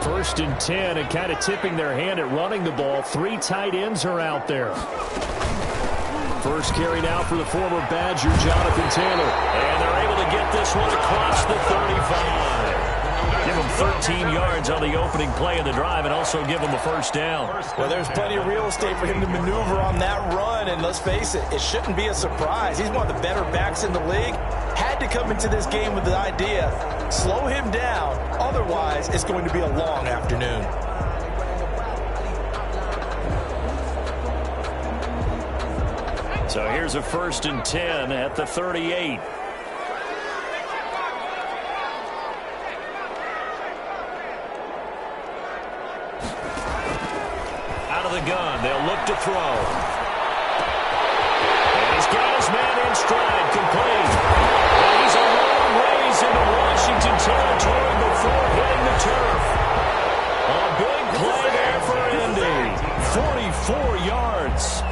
First and 10, and kind of tipping their hand at running the ball. 3 tight ends are out there. First carry now for the former Badger, Jonathan Taylor. And they're able to get this one across the 35. Give him 13 yards on the opening play of the drive and also give him a first down. Well, there's plenty of real estate for him to maneuver on that run. And let's face it, it shouldn't be a surprise. He's one of the better backs in the league. Had to come into this game with the idea, slow him down. Otherwise, it's going to be a long afternoon. So here's a first and 10 at the 38. Out of the gun, they'll look to throw. And he's got his man in stride, complete. And he's a long ways into Washington territory before hitting the turf. A big play there for Indy. 44 yards.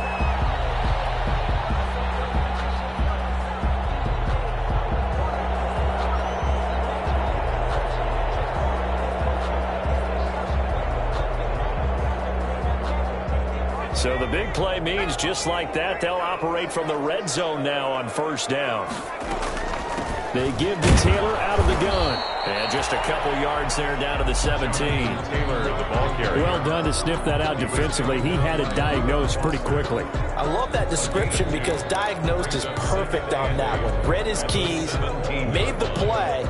So the big play means just like that, they'll operate from the red zone now on first down. They give to Taylor out of the gun. And just a couple yards there down to the 17. Taylor, the ball carrier. Well done to sniff that out defensively. He had it diagnosed pretty quickly. I love that description because diagnosed is perfect on that one. Read his keys, made the play,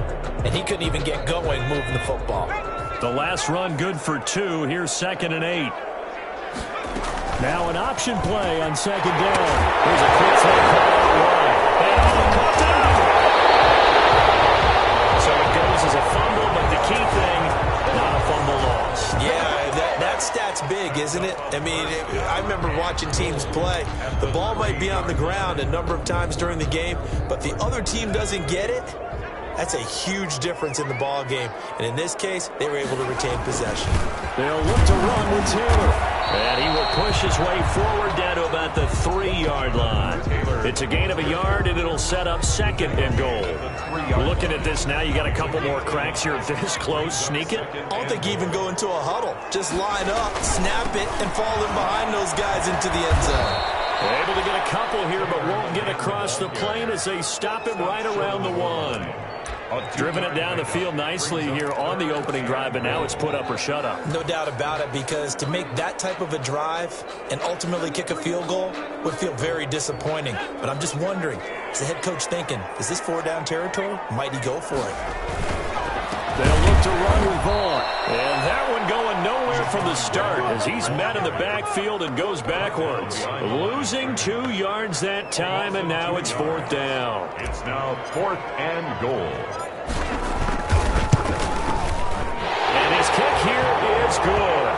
and he couldn't even get going moving the football. The last run good for 2. Here's 2nd and 8. Now an option play on 2nd down. Here's a quick throw out wide. And caught down. So it goes as a fumble, but the key thing, not a fumble loss. Yeah, that stat's big, isn't it? I mean, I remember watching teams play. The ball might be on the ground a number of times during the game, but the other team doesn't get it. That's a huge difference in the ball game. And in this case, they were able to retain possession. They'll look to run with Taylor. And he will push his way forward down to about the 3-yard line. It's a gain of a yard, and it'll set up 2nd and goal. Looking at this now, you got a couple more cracks here this close. Sneak it. I don't think even go into a huddle. Just line up, snap it, and fall in behind those guys into the end zone. Able to get a couple here, but won't get across the plane as they stop him right around the 1. Driven it down the field nicely here on the opening drive, but now it's put up or shut up. No doubt about it, because to make that type of a drive and ultimately kick a field goal would feel very disappointing. But I'm just wondering, is the head coach thinking, is this 4-down territory? Might he go for it? They'll look to run with Vaughn. And that one going nowhere from the start as he's met in the backfield and goes backwards. Losing 2 yards that time, and now it's 4th down. It's now 4th and goal. And his kick here is good.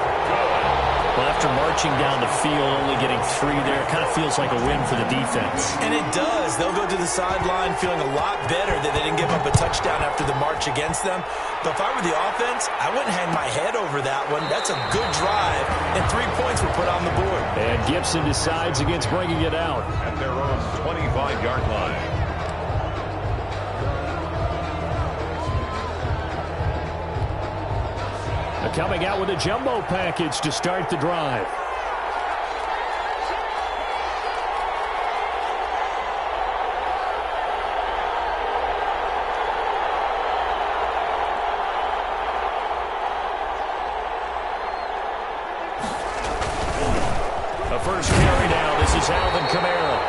Well, after marching down the field, only getting 3 there, it kind of feels like a win for the defense. And it does. They'll go to the sideline feeling a lot better that they didn't give up a touchdown after the march against them. But if I were the offense, I wouldn't hang my head over that one. That's a good drive, and 3 points were put on the board. And Gibson decides against bringing it out. At their own 25-yard line. Coming out with a jumbo package to start the drive. A first carry now. This is Alvin Kamara.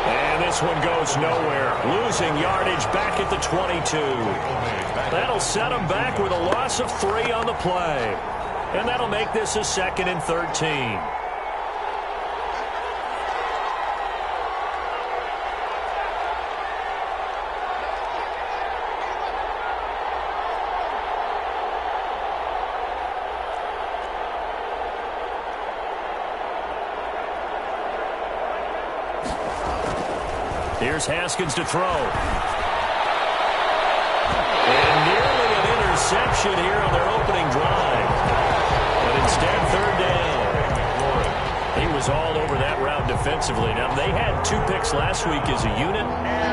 And this one goes nowhere. Losing yardage back at the 22. That'll set him back with a loss of 3 on the play. And that'll make this a 2nd and 13. Here's Haskins to throw. And nearly an interception here on their opening drive. But instead, 3rd down. He was all over that route defensively. Now, they had 2 picks last week as a unit.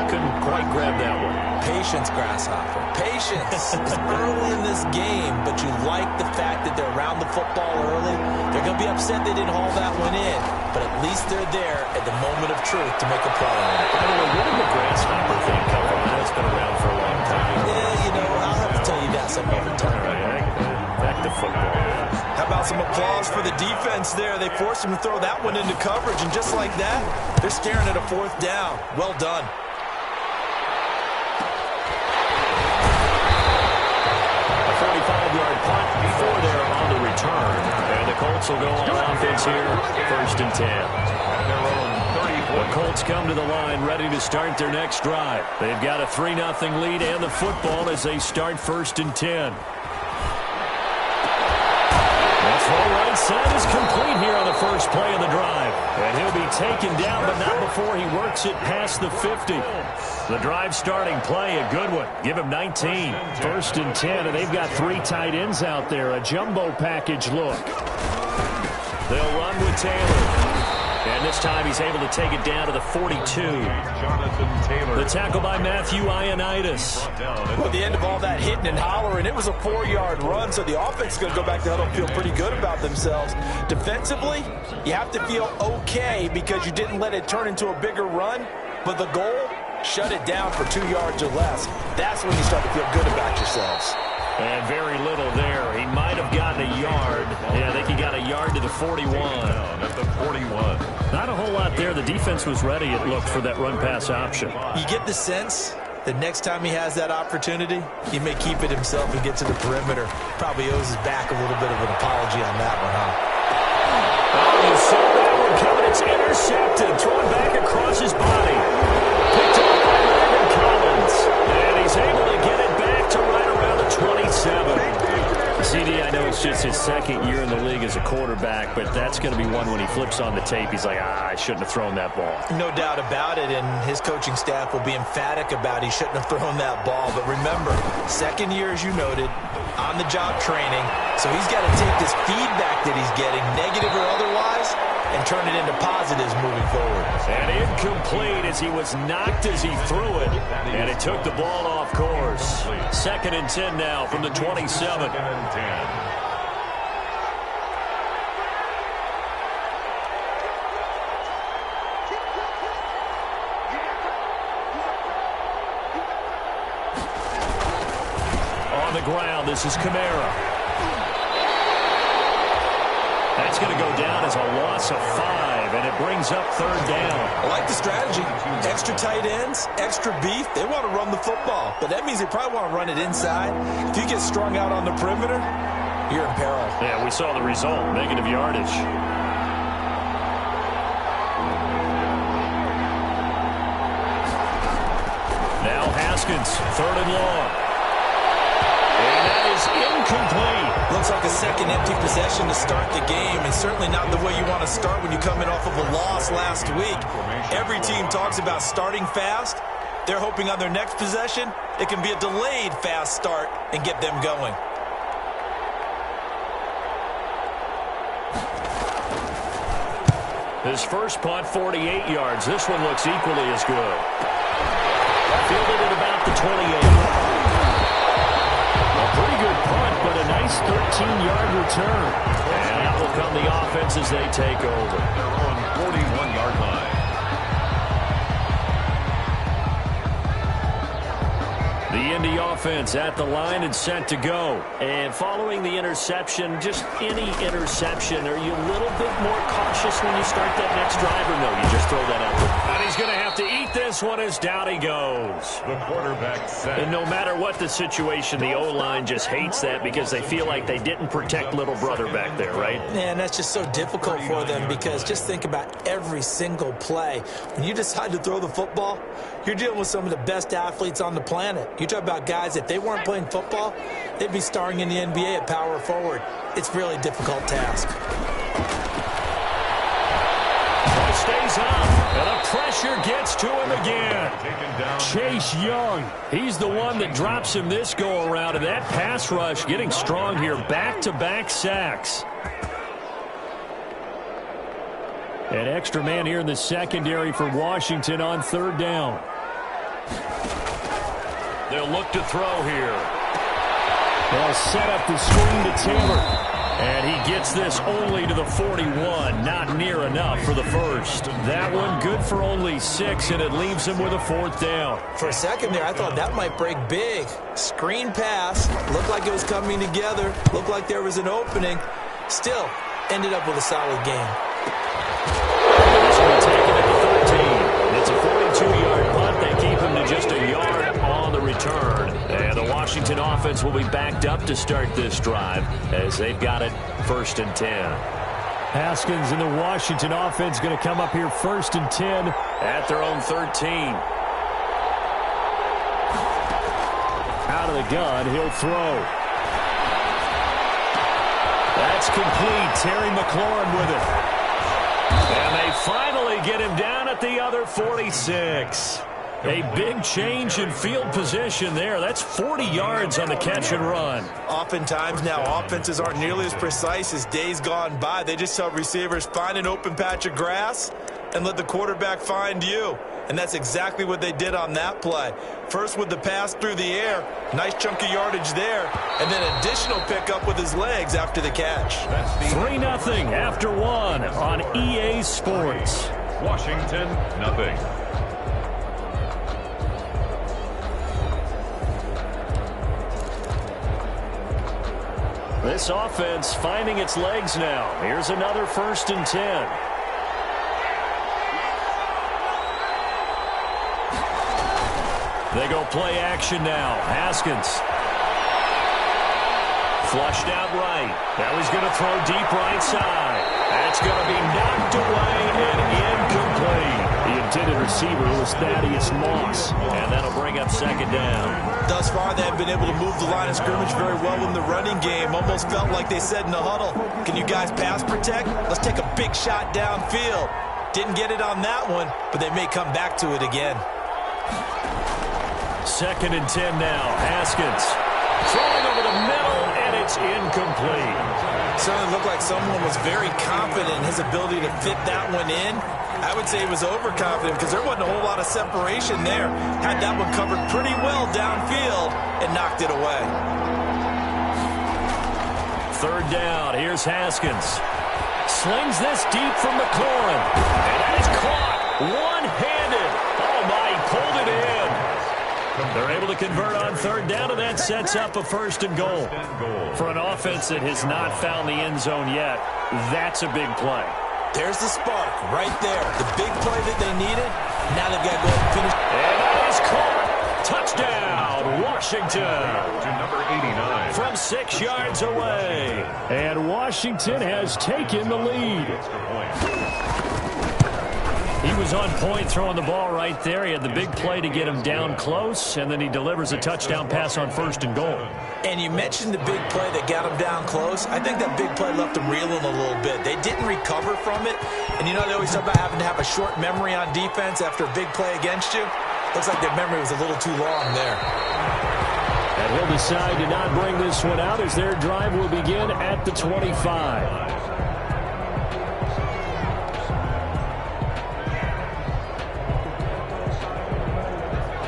Couldn't quite grab that one. Patience, Grasshopper. Patience. It's early in this game, but you like the fact that they're around the football early. They're going to be upset they didn't haul that one in, but at least they're there at the moment of truth to make a play on it. By the way, where did the grasshopper thing come from? I know it's been around for a long time. Yeah, you know, I'll have to tell you that some other time. Back to football. How about some applause for the defense there? They forced him to throw that one into coverage, and just like that, they're staring at a 4th down. Well done. A 45-yard punt before they're on the return. And the Colts will go on offense here, 1st and 10. The Colts come to the line ready to start their next drive. They've got a 3-0 lead and the football as they start 1st and 10. Throw right side is complete here on the first play of the drive. And he'll be taken down, but not before he works it past the 50. The drive starting play, a good one. Give him 19. 1st and 10, and they've got 3 tight ends out there. A jumbo package look. They'll run with Taylor. And this time he's able to take it down to the 42. The tackle by Matthew Ioannidis. Well, at the end of all that hitting and hollering, it was a 4-yard run, so the offense is going to go back to huddle and feel pretty good about themselves. Defensively, you have to feel okay because you didn't let it turn into a bigger run, but the goal, shut it down for 2 yards or less. That's when you start to feel good about yourselves. And very little there. He might have gotten a yard. Yeah, I think he got a yard to the 41. At the 41. Not a whole lot there. The defense was ready, it looked, for that run-pass option. You get the sense that next time he has that opportunity, he may keep it himself and get to the perimeter. Probably owes his back a little bit of an apology on that one, huh? Oh, you saw that one coming. It's intercepted. Thrown back across his body. Picked up by Landon Collins. And he's able to get it back to right around the 27. CD, I know it's just his 2nd year in the league as a quarterback, but that's going to be one when he flips on the tape. He's like, I shouldn't have thrown that ball. No doubt about it, and his coaching staff will be emphatic about he shouldn't have thrown that ball. But remember, 2nd year, as you noted, on-the-job training, so he's got to take this feedback that he's getting, negative or otherwise, and turn it into positives moving forward. And incomplete as he was knocked as he threw it, and it took the ball off course. 2nd and 10 now from the 27. On the ground, this is Kamara. That's going to go down as a loss of 5, and it brings up 3rd down. I like the strategy. Extra tight ends, extra beef. They want to run the football, but that means they probably want to run it inside. If you get strung out on the perimeter, you're in peril. Yeah, we saw the result, negative yardage. Now Haskins, 3rd and long. And that is incomplete. Looks like a second empty possession to start the game, and certainly not the way you want to start when you're coming off of a loss last week. Every team talks about starting fast. They're hoping on their next possession, it can be a delayed fast start and get them going. His first punt, 48 yards. This one looks equally as good. Fielded at about the 28. A pretty good punt, but a nice 13-yard return. And out will come the offense as they take over. They're on 41-yard line. The Indy offense at the line and set to go. And following the interception, just any interception, are you a little bit more cautious when you start that next drive, or no, you just throw that out there? And he's going to have to eat this one as down he goes. The quarterback set. And no matter what the situation, the O-line just hates that because they feel like they didn't protect little brother back there, right? Man, that's just so difficult for them because just think about every single play. When you decide to throw the football, you're dealing with some of the best athletes on the planet. You talk about guys, if they weren't playing football, they'd be starring in the NBA at power forward. It's really a difficult task. Stays up, and the pressure gets to him again. Chase Young, he's the one that drops him this go-around, and that pass rush getting strong here. Back-to-back sacks. An extra man here in the secondary for Washington on 3rd down. They'll look to throw here. They'll set up the screen to Taylor. And he gets this only to the 41. Not near enough for the first. That one good for only 6, and it leaves him with a 4th down. For a second there, I thought that might break big. Screen pass. Looked like it was coming together. Looked like there was an opening. Still, ended up with a solid game. This one taken at the 13. It's a 42-yard punt. They keep him to just a yard on the return. And the Washington offense will be backed up to start this drive as they've got it 1st and 10. Haskins and the Washington offense going to come up here 1st and 10 at their own 13. Out of the gun, he'll throw. That's complete. Terry McLaurin with it. And they finally get him down at the other 46. A big change in field position there. That's 40 yards on the catch and run. Oftentimes now, offenses aren't nearly as precise as days gone by. They just tell receivers, find an open patch of grass and let the quarterback find you. And that's exactly what they did on that play. First with the pass through the air, nice chunk of yardage there, and then additional pickup with his legs after the catch. 3-0 after 1 on EA Sports. Washington, nothing. This offense finding its legs now. Here's another 1st and 10. They go play action now. Haskins. Flushed out right. Now he's going to throw deep right side. That's going to be knocked away and incomplete. The intended receiver was Thaddeus Moss. And that'll bring up 2nd down. Thus far, they have been able to move the line of scrimmage very well in the running game. Almost felt like they said in the huddle, can you guys pass protect? Let's take a big shot downfield. Didn't get it on that one, but they may come back to it again. 2nd and 10 now. Haskins throwing over the middle, and it's incomplete. Certainly looked like someone was very confident in his ability to fit that one in. I would say he was overconfident because there wasn't a whole lot of separation there. Had that one covered pretty well downfield and knocked it away. 3rd down. Here's Haskins. Slings this deep from McLaurin. And that is caught one-handed. Oh, my, he pulled it in. They're able to convert on 3rd down, and that sets up a 1st and goal. For an offense that has not found the end zone yet, that's a big play. There's the spark right there. The big play that they needed. Now they've got to go ahead and finish. And that is caught. Touchdown, Washington. To number 89. From 6 yards away. And Washington has taken the lead. He was on point throwing the ball right there. He had the big play to get him down close, and then he delivers a touchdown pass on 1st and goal. And you mentioned the big play that got him down close. I think that big play left him reeling a little bit. They didn't recover from it. And you know, they always talk about having to have a short memory on defense after a big play against you. Looks like their memory was a little too long there. And he'll decide to not bring this one out as their drive will begin at the 25.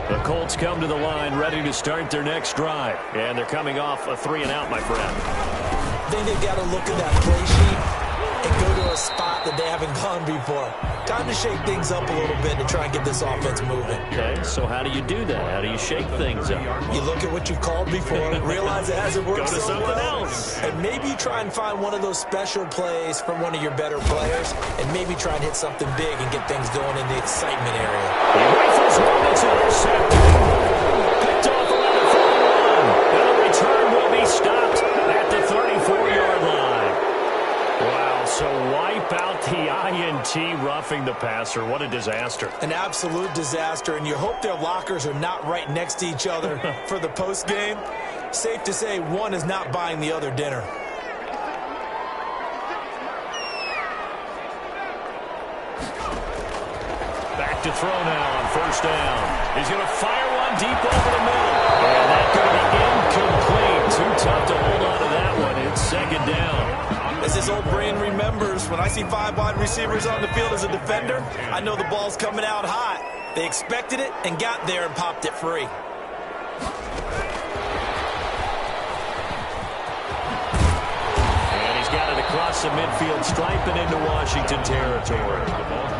The Colts come to the line ready to start their next drive. And they're coming off a 3-and-out, my friend. I think they've got to look at that play sheet and go to a spot that they haven't gone before. Time to shake things up a little bit to try and get this offense moving. Okay, so how do you do that? How do you shake things up? You look at what you've called before, realize it hasn't worked Go to so something well, else. and maybe try and find one of those special plays from one of your better players, and maybe try and hit something big and get things going in the excitement area. He rifles one that's intercepted. Picked off around the 41. And the return will be stopped at the 34-yard line. Wow, so wipe out the INT roughing the passer. What a disaster. An absolute disaster, and you hope their lockers are not right next to each other for the post game. Safe to say one is not buying the other dinner. Back to throw now on 1st down. He's going to fire one deep over the middle. And that's going to be incomplete. Too tough to hold on to that one. It's 2nd down. As his old brain remembers, when I see 5 wide receivers on the field as a defender, I know the ball's coming out hot. They expected it and got there and popped it free. And across the midfield stripe and into Washington territory.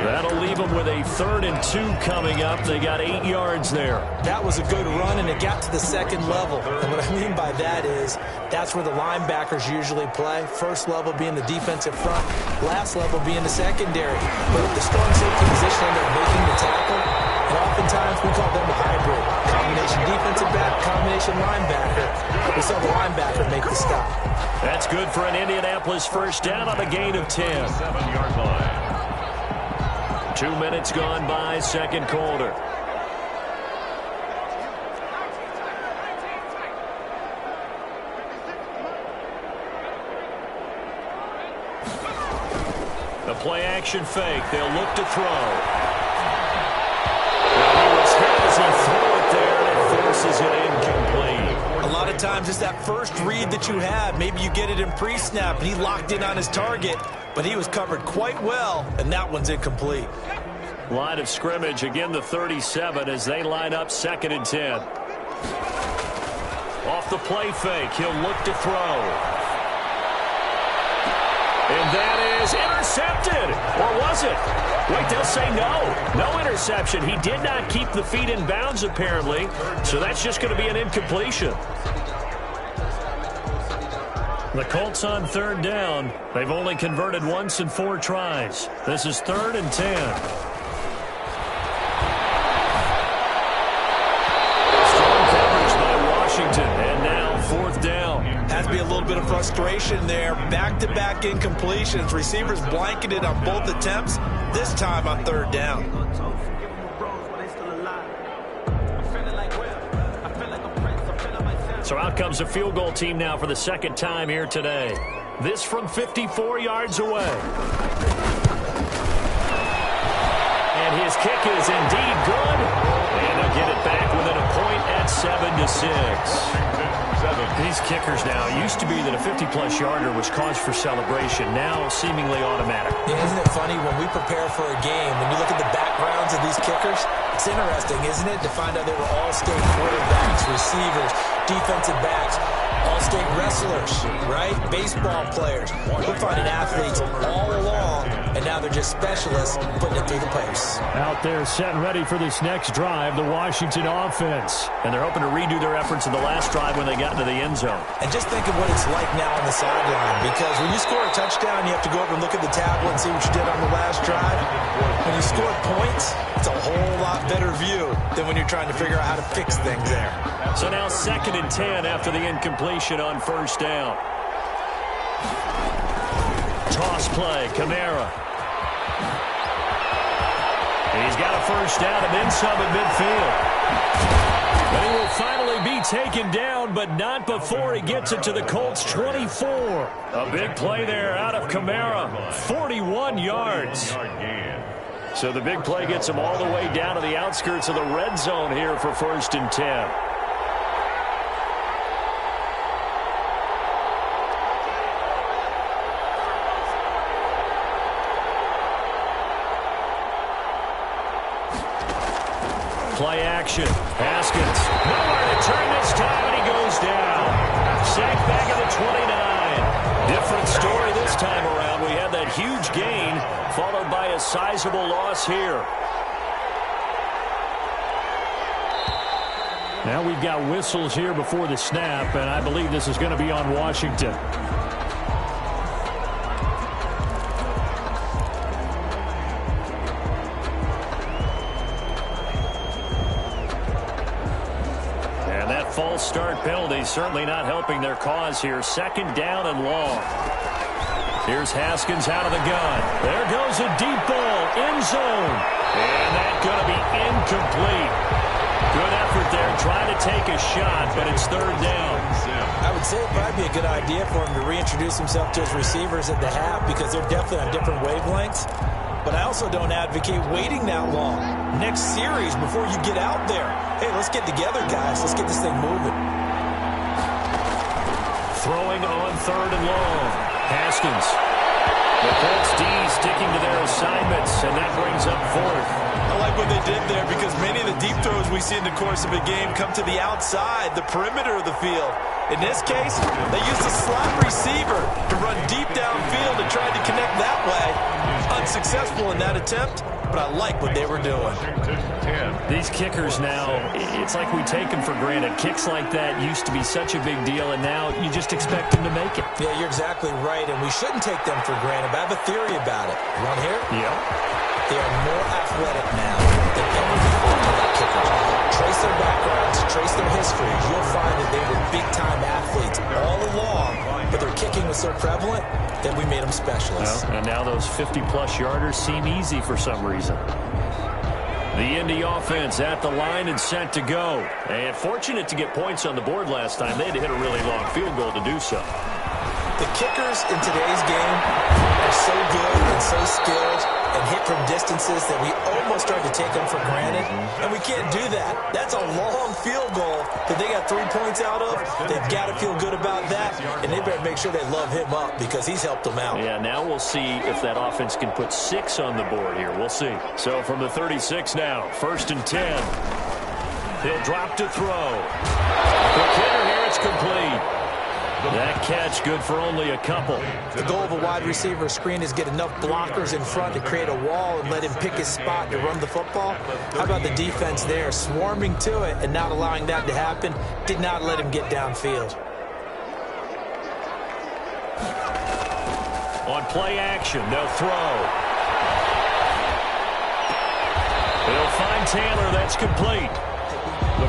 That'll leave them with a 3rd and 2 coming up. They got 8 yards there. That was a good run, and it got to the second level. And what I mean by that is that's where the linebackers usually play. First level being the defensive front, last level being the secondary. But if the strong safety position ended up making the tackle, and oftentimes we call them a hybrid. Combination defensive back, combination linebacker. We saw the linebacker make the stop. That's good for an Indianapolis first down on a gain of 10. 7-yard line. 2 minutes gone by, second quarter. The play-action fake. They'll look to throw. Well, he was hit as he threw it there, and it forces it incomplete. A lot of times it's that first read that you have. Maybe you get it in pre-snap, and he locked in on his target, but he was covered quite well, and that one's incomplete. Line of scrimmage, again the 37 as they line up 2nd and 10. Off the play fake, he'll look to throw. And that is intercepted. Or was it? Wait, they'll say no. No interception. He did not keep the feet in bounds, apparently. So that's just going to be an incompletion. The Colts on 3rd down. They've only converted once in 4 tries. This is 3rd and 10. And now 4th down. Has to be a little bit of frustration there. Back-to-back incompletions. Receivers blanketed on both attempts, this time on 3rd down. So out comes a field goal team now for the 2nd time here today. This from 54 yards away. And his kick is indeed good. And they'll get it back within a point at 7-6. These kickers now, it used to be that a 50-plus yarder was cause for celebration. Now seemingly automatic. Yeah, isn't it funny when we prepare for a game, when you look at the backgrounds of these kickers, it's interesting, isn't it, to find out they were all-state quarterbacks, receivers, defensive backs, all-state wrestlers, right? Baseball players. We're finding athletes all along, and now they're just specialists putting it through the posts. Out there set and ready for this next drive, the Washington offense. And they're hoping to redo their efforts in the last drive when they got into the end zone. And just think of what it's like now on the sideline, because when you score a touchdown, you have to go over and look at the tablet and see what you did on the last drive. When you score points, it's a whole lot better view than when you're trying to figure out how to fix things there. So now 2nd and 10 after the incompletion on 1st down. Toss play, Kamara. He's got a 1st down and then some at midfield. But he will finally be taken down, but not before he gets it to the Colts 24. A big play there out of Kamara, 41 yards. So the big play gets him all the way down to the outskirts of the red zone here for 1st and 10. Play action. Haskins. Nowhere to turn this time, and he goes down. Sacked back at the 29. Different story this time around. We had that huge gain, followed by a sizable loss here. Now we've got whistles here before the snap, and I believe this is going to be on Washington. False start penalty certainly not helping their cause here. 2nd down and long. Here's Haskins out of the gun. There goes a deep ball. End zone. And that's going to be incomplete. Good effort there trying to take a shot, but it's 3rd down. I would say it'd probably be a good idea for him to reintroduce himself to his receivers at the half, because they're definitely on different wavelengths. But I also don't advocate waiting that long. Next series before you get out there. Hey, let's get together, guys. Let's get this thing moving. Throwing on 3rd and long. Haskins. The Colts D sticking to their assignments, and that brings up 4th. I like what they did there, because many of the deep throws we see in the course of a game come to the outside, the perimeter of the field. In this case, they used a slot receiver to run deep downfield and successful in that attempt, but I like what they were doing. These kickers now, it's like we take them for granted. Kicks like that used to be such a big deal, and now you just expect them to make it. Yeah, you're exactly right, and we shouldn't take them for granted, but I have a theory about it. You want to hear it? Yeah. They are more athletic now than ever before with their kickers. Trace their backgrounds, trace their histories. You'll find that they were big-time athletes all along, but their kicking was so prevalent that we made them specialists. Well, and now those 50-plus yarders seem easy for some reason. The Indy offense at the line and set to go. And fortunate to get points on the board last time. They had to hit a really long field goal to do so. The kickers in today's game are so good and so skilled and hit from distances that we almost start to take them for granted. And we can't do that. That's a long field goal that they got 3 points out of. They've got to feel good about that. And they better make sure they love him up because he's helped them out. Yeah, now we'll see if that offense can put 6 on the board here. We'll see. So from the 36 now, 1st and 10. He'll drop to throw. Quick hitter here, it's complete. That catch good for only a couple. The goal of a wide receiver screen is get enough blockers in front to create a wall and let him pick his spot to run the football. How about the defense there, swarming to it and not allowing that to happen? Did not let him get downfield. On play action, they'll throw. They'll find Taylor. That's complete.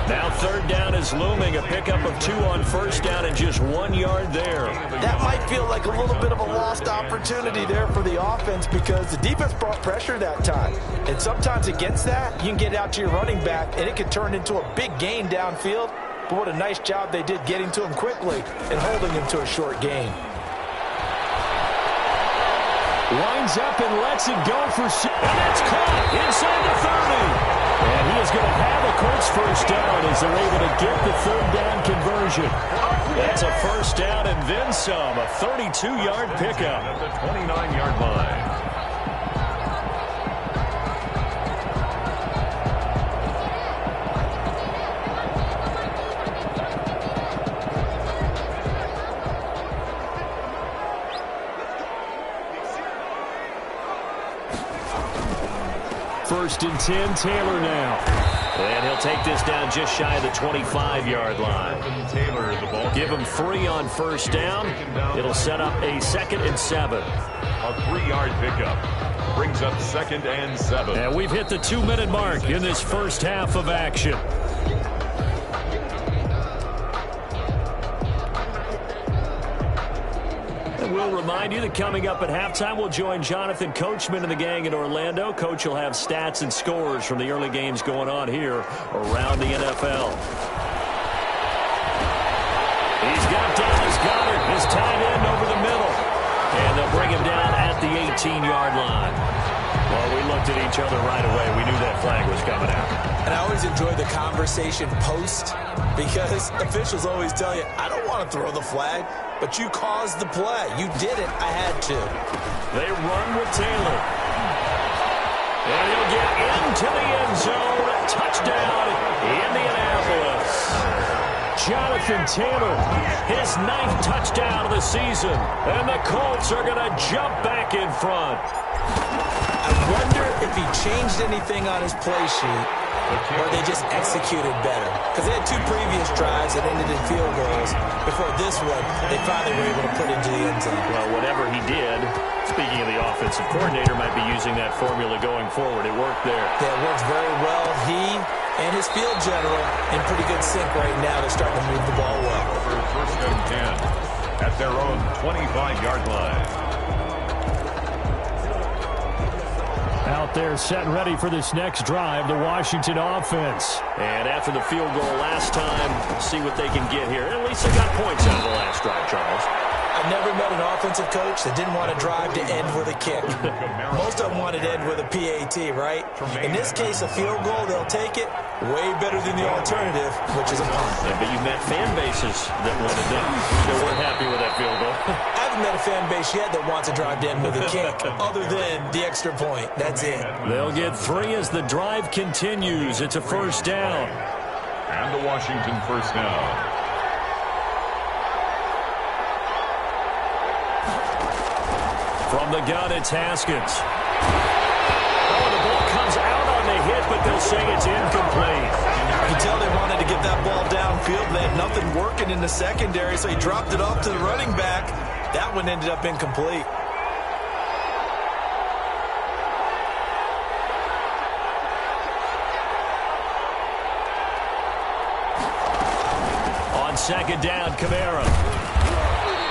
Now 3rd down is looming. A pickup of 2 on 1st down and just 1 yard there. That might feel like a little bit of a lost opportunity there for the offense because the defense brought pressure that time. And sometimes against that, you can get out to your running back, and it can turn into a big gain downfield. But what a nice job they did getting to him quickly and holding him to a short gain. Winds up and lets it go for 6. And it's caught inside the 30. And he is going to have a Colts 1st down as they're able to get the 3rd down conversion. That's a 1st down and then some. A 32-yard pickup. At the 29-yard line. First and 10, Taylor now. And he'll take this down just shy of the 25-yard line. Taylor, the ball. Give him 3 on 1st down. It'll set up a 2nd and 7. A 3-yard pickup. Brings up 2nd and 7. And we've hit the 2-minute mark in this first half of action. We'll remind you that coming up at halftime, we'll join Jonathan Coachman and the gang in Orlando. Coach will have stats and scores from the early games going on here around the NFL. He's got Dallas Goedert, his tight end, over the middle. And they'll bring him down at the 18-yard line. Well, we looked at each other right away. We knew that flag was coming out. And I always enjoy the conversation post because officials always tell you, I don't want to throw the flag, but you caused the play. You did it. I had to. They run with Taylor. And he'll get into the end zone. Touchdown, Indianapolis. Jonathan Taylor, his 9th touchdown of the season. And the Colts are going to jump back in front. I wonder if he changed anything on his play sheet or they just executed better. Because they had 2 previous drives that ended in field goals. Before this one, they finally were able to put into the end zone. Well, whatever he did, speaking of the offensive coordinator, might be using that formula going forward. It worked there. Yeah, it works very well. He and his field general in pretty good sync right now. They're starting to move the ball well. For 1st and 10 at their own 25-yard line. Out there set and ready for this next drive, the Washington offense. And after the field goal last time, see what they can get here. At least they got points out of the last drive, Charles. I've never met an offensive coach that didn't want to drive to end with a kick. Most of them wanted to end with a PAT, right? In this case, a field goal, they'll take it. Way better than the alternative, which is a punt. Yeah, but you met fan bases that wanted that. They weren't happy with that field goal. I haven't met a fan base yet that wants to drive to end with a kick, other than the extra point. That's it. They'll get 3 as the drive continues. It's a 1st down. And the Washington 1st down. From the gun, it's Haskins. Oh, the ball comes out on the hit, but they'll say it's incomplete. You can tell they wanted to get that ball downfield. They had nothing working in the secondary, so he dropped it off to the running back. That one ended up incomplete. On second down, Kamara.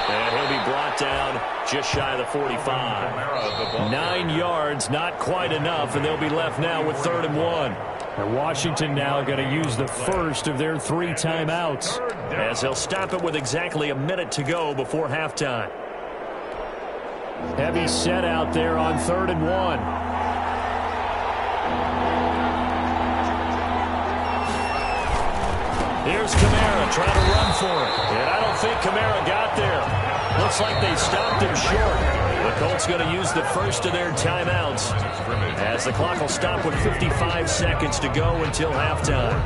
And he'll be brought down just shy of the 45. 9 yards, not quite enough, and they'll be left now with 3rd and 1. And Washington now going to use the first of their 3 timeouts, as they'll stop it with exactly a minute to go before halftime. Heavy set out there on 3rd and 1. Here's Kamara trying to run for it. And I don't think Kamara got there. Looks like they stopped him short. The Colts going to use the first of their timeouts, as the clock will stop with 55 seconds to go until halftime.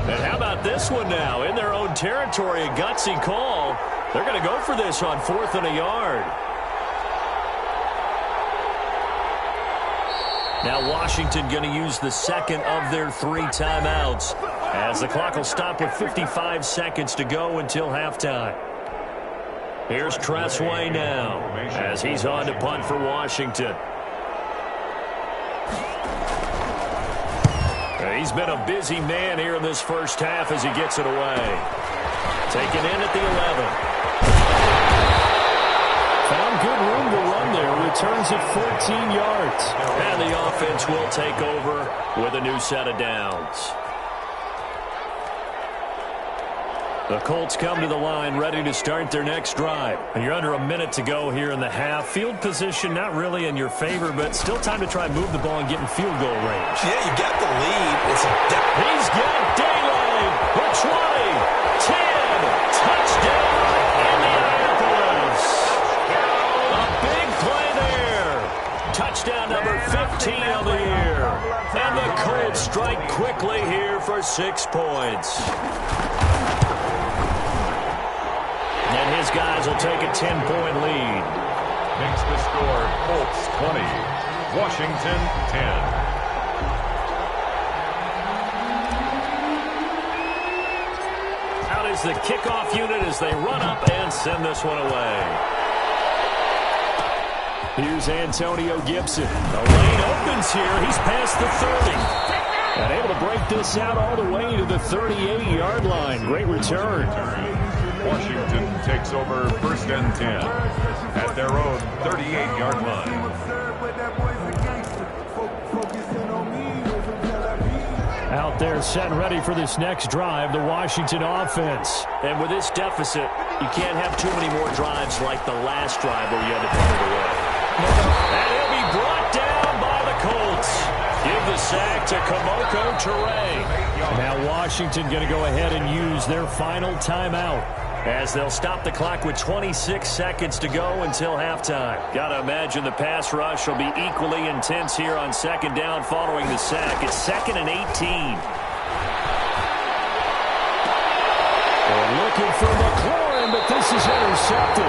And how about this one now? In their own territory, a gutsy call. They're going to go for this on 4th and a yard. Now Washington going to use the second of their 3 timeouts, as the clock will stop with 55 seconds to go until halftime. Here's Tressway now, as he's on to punt for Washington. He's been a busy man here in this first half as he gets it away. Taken in at the 11. Found good room to run there. Returns at 14 yards. And the offense will take over with a new set of downs. The Colts come to the line ready to start their next drive. And you're under a minute to go here in the half. Field position not really in your favor, but still time to try and move the ball and get in field goal range. Yeah, you got the lead. He's got daylight. The 20, 10, touchdown, Indianapolis. A big play there. Touchdown number 15 of the year. And the Colts strike quickly here for 6 points. And his guys will take a 10-point lead. Makes the score Colts 20, Washington 10. Out is the kickoff unit as they run up and send this one away. Here's Antonio Gibson. The lane opens here. He's past the 30. And able to break this out all the way to the 38-yard line. Great return. Washington takes over 1st and 10 at their own 38-yard line. Out there set and ready for this next drive, the Washington offense. And with this deficit, you can't have too many more drives like the last drive where you had to punt it away. And he'll be brought down by the Colts. Give the sack to Kamoko Toure. Now Washington going to go ahead and use their final timeout, as they'll stop the clock with 26 seconds to go until halftime. Gotta imagine the pass rush will be equally intense here on second down following the sack. It's 2nd and 18. They're looking for McLaurin, but this is intercepted.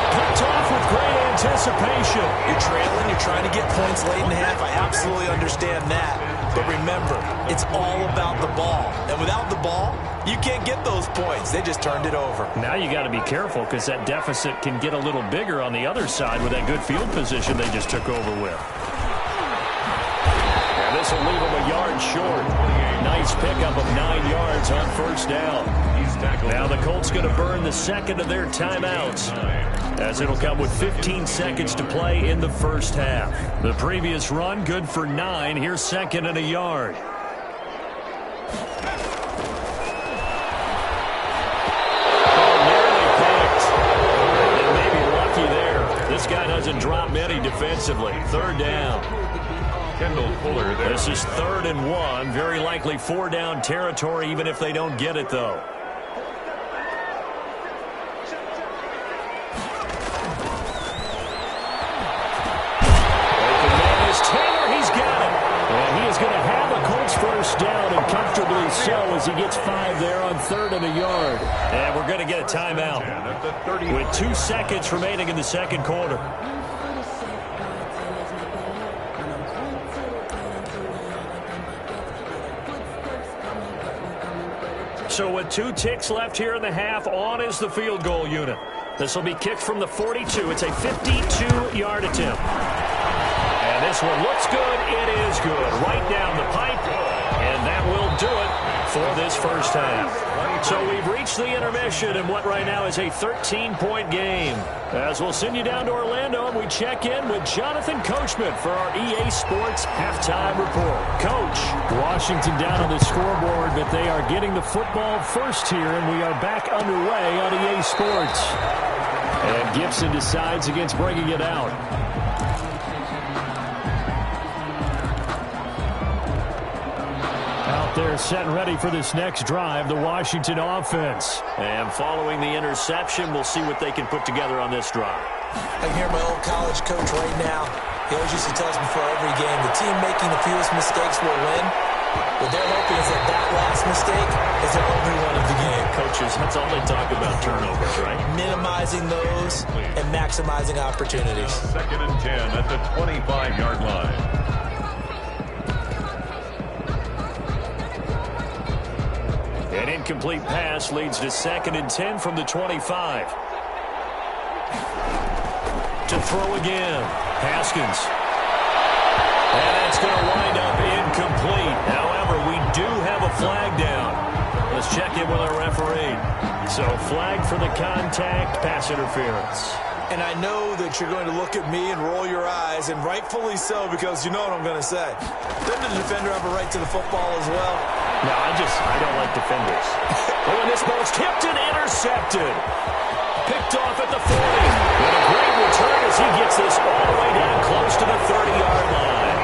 Picked off with great anticipation. You're trailing, you're trying to get points late in the half. I absolutely understand that. But remember, it's all about the ball. And without the ball, you can't get those points. They just turned it over. Now you got to be careful because that deficit can get a little bigger on the other side with that good field position they just took over with. And this will leave them a yard short. Nice pickup of 9 yards on 1st down. Now the Colts going to burn the second of their timeouts, as it'll come with 15 seconds to play in the first half. The previous run good for 9. Here's 2nd and a yard. This guy doesn't drop many defensively. 3rd down. Kendall Fuller there. This is 3rd and 1. Very likely 4-down territory, even if they don't get it, though. Open man is get a timeout with 2 seconds remaining in the second quarter. So with 2 ticks left here in the half, on is the field goal unit. This will be kicked from the 42. It's a 52-yard attempt. And this one looks good. It is good. Right down the pipe. And that will do it for this first half. So we've reached the intermission in what right now is a 13-point game. As we'll send you down to Orlando, and we check in with Jonathan Coachman for our EA Sports Halftime Report. Coach, Washington down on the scoreboard, but they are getting the football first here, and we are back underway on EA Sports. And Gibson decides against bringing it out. They're set and ready for this next drive, the Washington offense. And following the interception, we'll see what they can put together on this drive. I hear my old college coach right now. He always used to tell us before every game, the team making the fewest mistakes will win. What they're hoping is that last mistake is their only one of the game. Coaches, that's all they talk about, turnovers, right? Minimizing those and maximizing opportunities. 2nd and 10 at the 25-yard line. An incomplete pass leads to 2nd and 10 from the 25. To throw again. Haskins. And that's going to wind up incomplete. However, we do have a flag down. Let's check in with our referee. So flag for the contact, pass interference. And I know that you're going to look at me and roll your eyes, and rightfully so, because you know what I'm going to say. Doesn't the defender have a right to the football as well? No, I don't like defenders. Oh, and this ball's tipped and intercepted. Picked off at the 40. And a great return as he gets this all the way down close to the 30-yard line.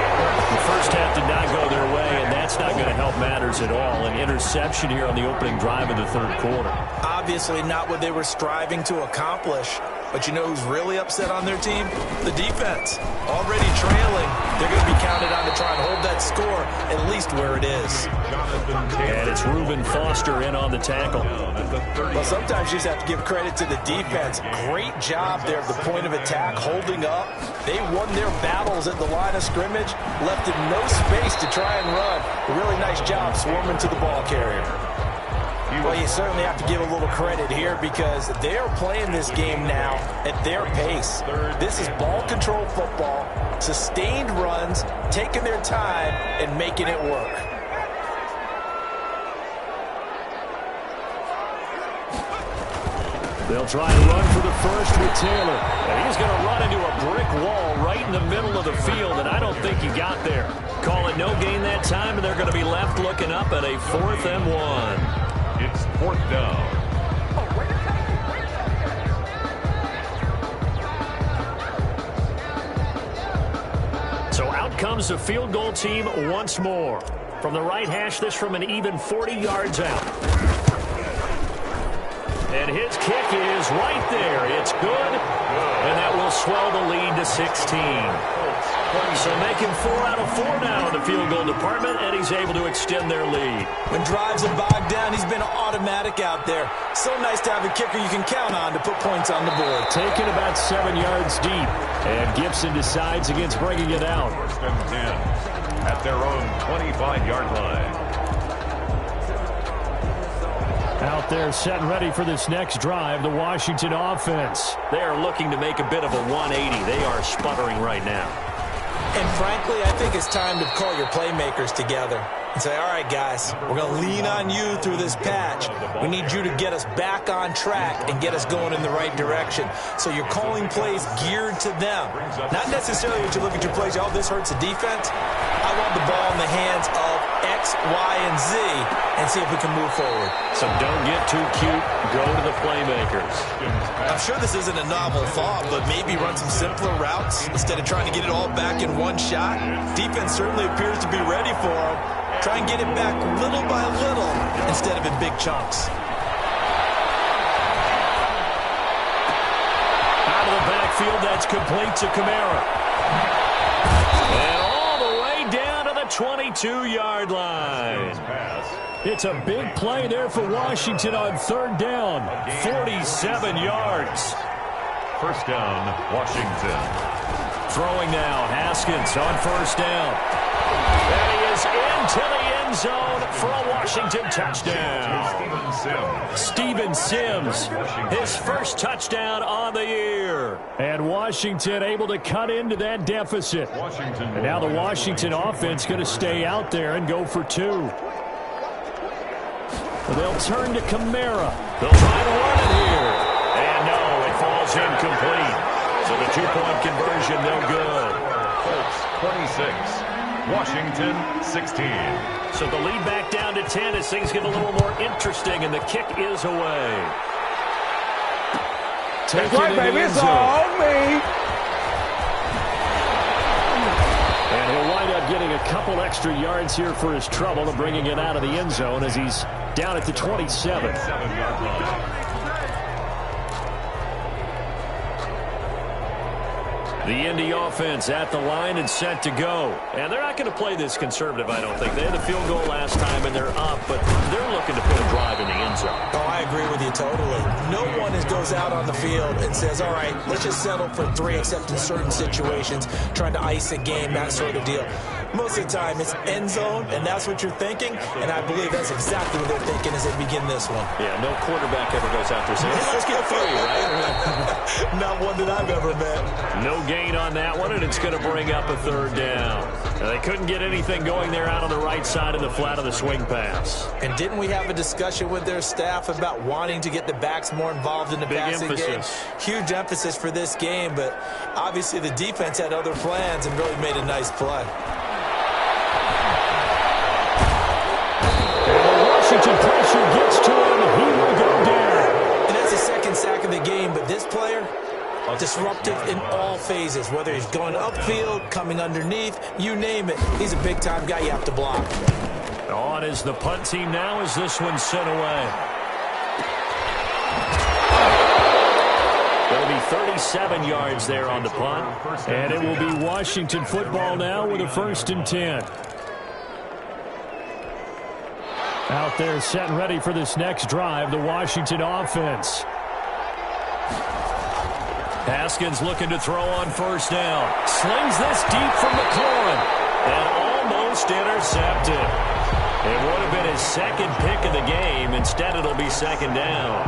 The first half did not go their way, and that's not going to help matters at all. An interception here on the opening drive of the third quarter. Obviously not what they were striving to accomplish. But you know who's really upset on their team? The defense. Already trailing. They're going to be counted on to try and hold that score at least where it is. And it's Reuben Foster in on the tackle. Well, sometimes you just have to give credit to the defense. Great job there at the point of attack, holding up. They won their battles at the line of scrimmage, left in no space to try and run. A really nice job swarming to the ball carrier. Well, you certainly have to give a little credit here because they're playing this game now at their pace. This is ball control football, sustained runs, taking their time, and making it work. They'll try and run for the first with Taylor. And he's going to run into a brick wall right in the middle of the field, and I don't think he got there. Call it no gain that time, and they're going to be left looking up at a 4th and 1. It's 4th down. So out comes the field goal team once more. From the right hash, this from an even 40 yards out. And his kick is right there. It's good. And that will swell the lead to 16. So making 4 out of 4 now in the field goal department, and he's able to extend their lead. When drives are bogged down, he's been automatic out there. So nice to have a kicker you can count on to put points on the board. Taken about 7 yards deep. And Gibson decides against bringing it out. 1st and 10 at their own 25-yard line. Out there set and ready for this next drive, the Washington offense. They are looking to make a bit of a 180. They are sputtering right now. And frankly, I think it's time to call your playmakers together and say, all right, guys, we're going to lean on you through this patch. We need you to get us back on track and get us going in the right direction. So you're calling plays geared to them. Not necessarily what you look at your plays, oh, this hurts the defense. I want the ball in the hands of X, Y, and Z and see if we can move forward. So don't get too cute. Go to the playmakers. I'm sure this isn't a novel thought, but maybe run some simpler routes instead of trying to get it all back in one shot. Defense certainly appears to be ready for them. Try and get it back little by little instead of in big chunks. Out of the backfield, that's complete to Kamara. And all the way down to the 22-yard line. It's a big play there for Washington on third down. 47 yards. First down, Washington. Throwing now, Haskins on first down. And he is into the end zone for a Washington touchdown. Steven Sims, his first touchdown on the year. And Washington able to cut into that deficit. And now the Washington offense going to stay out there and go for 2. They'll turn to Kamara. They'll try to run it here. And no, it falls incomplete. So the 2-point conversion, no good. Colts 26. Washington 16. So the lead back down to 10 as things get a little more interesting, and the kick is away. Take it right, baby. It's all me. And he'll wind up getting a couple extra yards here for his trouble and bringing it out of the end zone as he's down at the 27. 7-yard line. The Indy offense at the line and set to go. And they're not going to play this conservative, I don't think. They had the field goal last time, and they're up, but they're looking to put a drive in the end zone. Oh, I agree with you totally. No one goes out on the field and says, all right, let's just settle for 3, except in certain situations, trying to ice a game, that sort of deal. Most of the time, it's end zone, and that's what you're thinking, and I believe that's exactly what they're thinking as they begin this one. Yeah, no quarterback ever goes out there saying, hey, let's get 3, right? Not one that I've ever met. No gain on that one, and it's going to bring up a third down. Now, they couldn't get anything going there out on the right side of the flat of the swing pass. And didn't we have a discussion with their staff about wanting to get the backs more involved in the passing game? Huge emphasis for this game, but obviously the defense had other plans and really made a nice play. Washington pressure gets to him. He will go down. And that's the second sack of the game, but this player, disruptive in all phases, whether he's going upfield, coming underneath, you name it. He's a big-time guy you have to block. On is the punt team now as this one's sent away. There'll be 37 yards there on the punt. And it will be Washington football now with a 1st and 10. Out there set and ready for this next drive, the Washington offense. Haskins looking to throw on first down. Slings this deep from McLaurin. And almost intercepted. It would have been his second pick of the game. Instead, it'll be second down.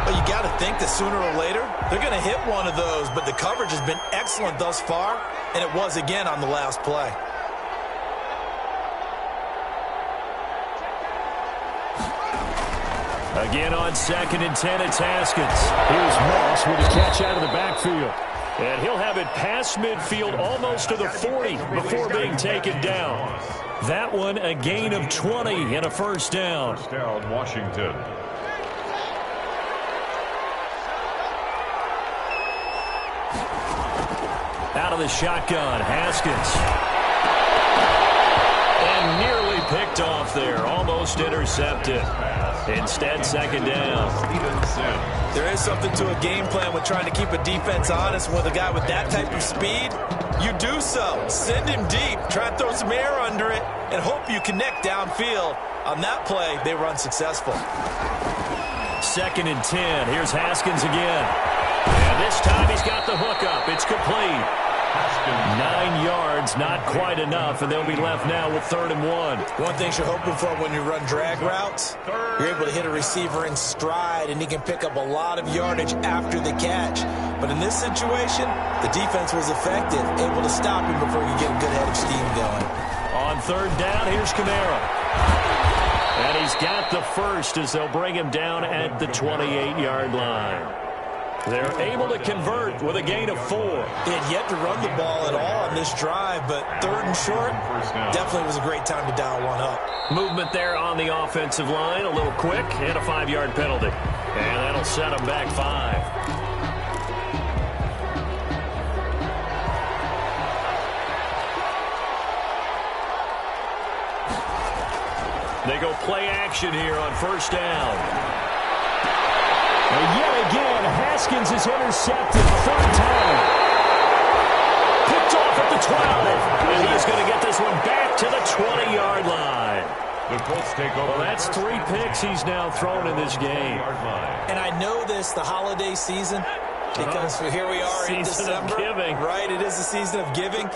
Well, you got to think that sooner or later, they're going to hit one of those, but the coverage has been excellent thus far, and it was again on the last play. Again on 2nd and 10, it's Haskins. Here's Moss with a catch out of the backfield. And he'll have it past midfield almost to the 40 before being taken down. That one a gain of 20 and a first down. First down, Washington. Out of the shotgun, Haskins. And nearly picked off there, almost intercepted. Instead, second down. There is something to a game plan with trying to keep a defense honest with a guy with that type of speed. You do so. Send him deep. Try and throw some air under it and hope you connect downfield. On that play, they were unsuccessful. 2nd and 10. Here's Haskins again. And this time he's got the hook up. It's complete. 9 yards, not quite enough, and they'll be left now with 3rd and 1. One thing you're hoping for when you run drag routes, you're able to hit a receiver in stride, and he can pick up a lot of yardage after the catch. But in this situation, the defense was effective, able to stop him before he could get a good head of steam going. On 3rd down, here's Kamara. And he's got the first as they'll bring him down at the 28-yard line. They're able to convert with a gain of 4. They had yet to run the ball at all on this drive, but 3rd and short definitely was a great time to dial one up. Movement there on the offensive line, a little quick, and a 5-yard penalty. And that'll set them back 5. They go play action here on 1st down. And yet again, Haskins is intercepted 3rd time. Picked off at the 12. And he's going to get this one back to the 20-yard line. The Colts take over. Well, that's 3 picks he's now thrown in this game. And I know this, the holiday season, because here we are in December. Season of giving. Right, it is the season of giving.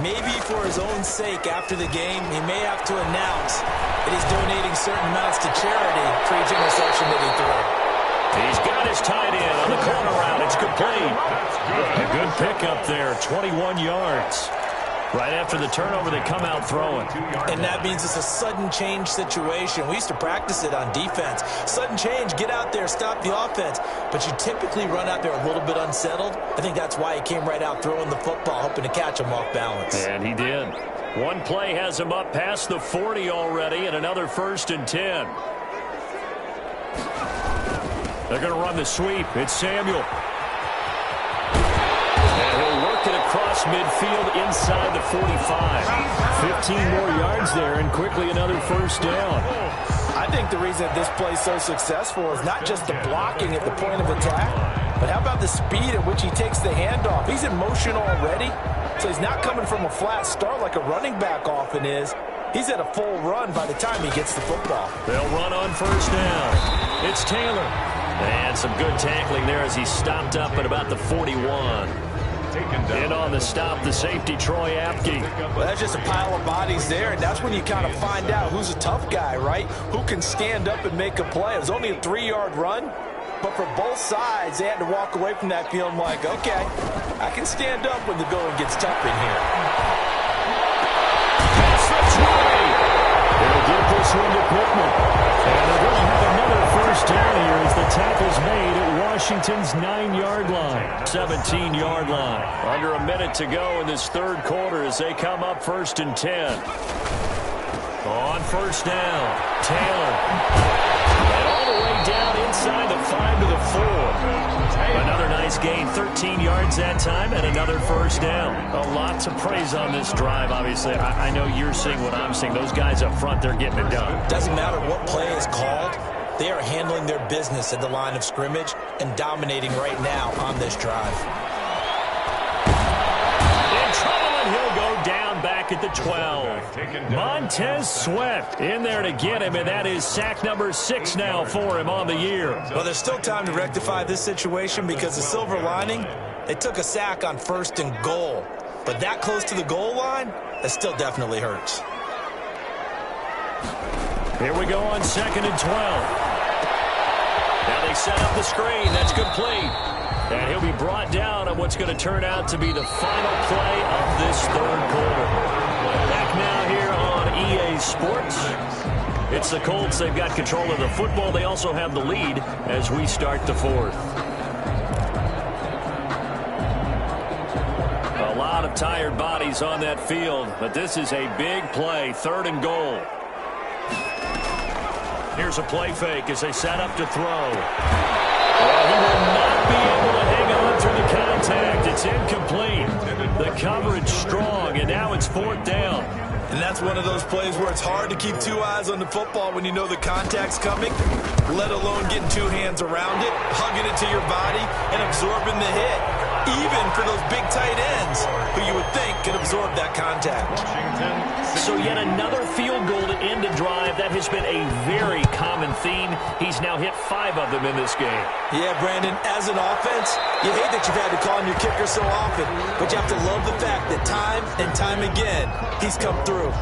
Maybe for his own sake after the game, he may have to announce that he's donating certain amounts to charity for each interception that he threw. He's got his tight end on the corner route. It's complete. A good pickup there, 21 yards. Right after the turnover, they come out throwing. And that means it's a sudden change situation. We used to practice it on defense. Sudden change, get out there, stop the offense. But you typically run out there a little bit unsettled. I think that's why he came right out throwing the football, hoping to catch him off balance. And he did. One play has him up past the 40 already, and another 1st and 10. They're going to run the sweep. It's Samuel. And he'll work it across midfield inside the 45. 15 more yards there, and quickly another 1st down. I think the reason that this play is so successful is not just the blocking at the point of attack, but how about the speed at which he takes the handoff? He's in motion already, so he's not coming from a flat start like a running back often is. He's at a full run by the time he gets the football. They'll run on 1st down. It's Taylor. And some good tackling there as he stopped up at about the 41. In on the stop, the safety, Troy Apke. Well, that's just a pile of bodies there, and that's when you kind of find out who's a tough guy, right? Who can stand up and make a play. It was only a 3-yard run, but for both sides, they had to walk away from that feeling like, okay, I can stand up when the going gets tough in here. Pass the 20. They'll get this one to Pittman. And they're going to have another 1st down here as the tackle's made at Washington's 9-yard line. 17-yard line. Under a minute to go in this 3rd quarter as they come up 1st and 10. On 1st down, Taylor. And all the way down inside the 5 to the 4. Another nice gain, 13 yards that time, and another 1st down. A lot to praise on this drive, obviously. I know you're seeing what I'm seeing. Those guys up front, they're getting it done. Doesn't matter what play is called. They are handling their business at the line of scrimmage and dominating right now on this drive. In trouble, and he'll go down back at the 12. Montez Sweat in there to get him, and that is sack number 6 now for him on the year. Well, there's still time to rectify this situation because the silver lining, they took a sack on 1st and goal. But that close to the goal line, that still definitely hurts. Here we go on 2nd and 12. Now they set up the screen. That's complete. And he'll be brought down on what's going to turn out to be the final play of this 3rd quarter. Back now here on EA Sports. It's the Colts. They've got control of the football. They also have the lead as we start the 4th. A lot of tired bodies on that field, but this is a big play. 3rd and goal. Here's a play fake as they set up to throw. Well, he will not be able to hang on through the contact. It's incomplete. The coverage strong, and now it's 4th down. And that's one of those plays where it's hard to keep 2 eyes on the football when you know the contact's coming, let alone getting 2 hands around it, hugging it to your body, and absorbing the hit. Even for those big tight ends who you would think could absorb that contact. So yet another field goal to end a drive. That has been a very common theme. He's now hit 5 of them in this game. Yeah, Brandon, as an offense, you hate that you've had to call on your kicker so often, but you have to love the fact that time and time again, he's come through.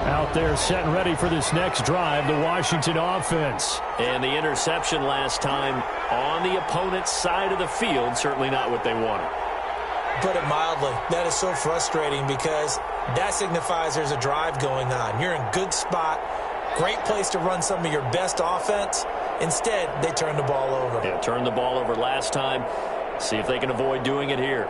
Out there set and ready for this next drive, the Washington offense. And the interception last time on the opponent's side of the field, certainly not what they wanted. Put it mildly, that is so frustrating because that signifies there's a drive going on. You're in good spot, great place to run some of your best offense. Instead, they turn the ball over. Yeah, turned the ball over last time. See if they can avoid doing it here.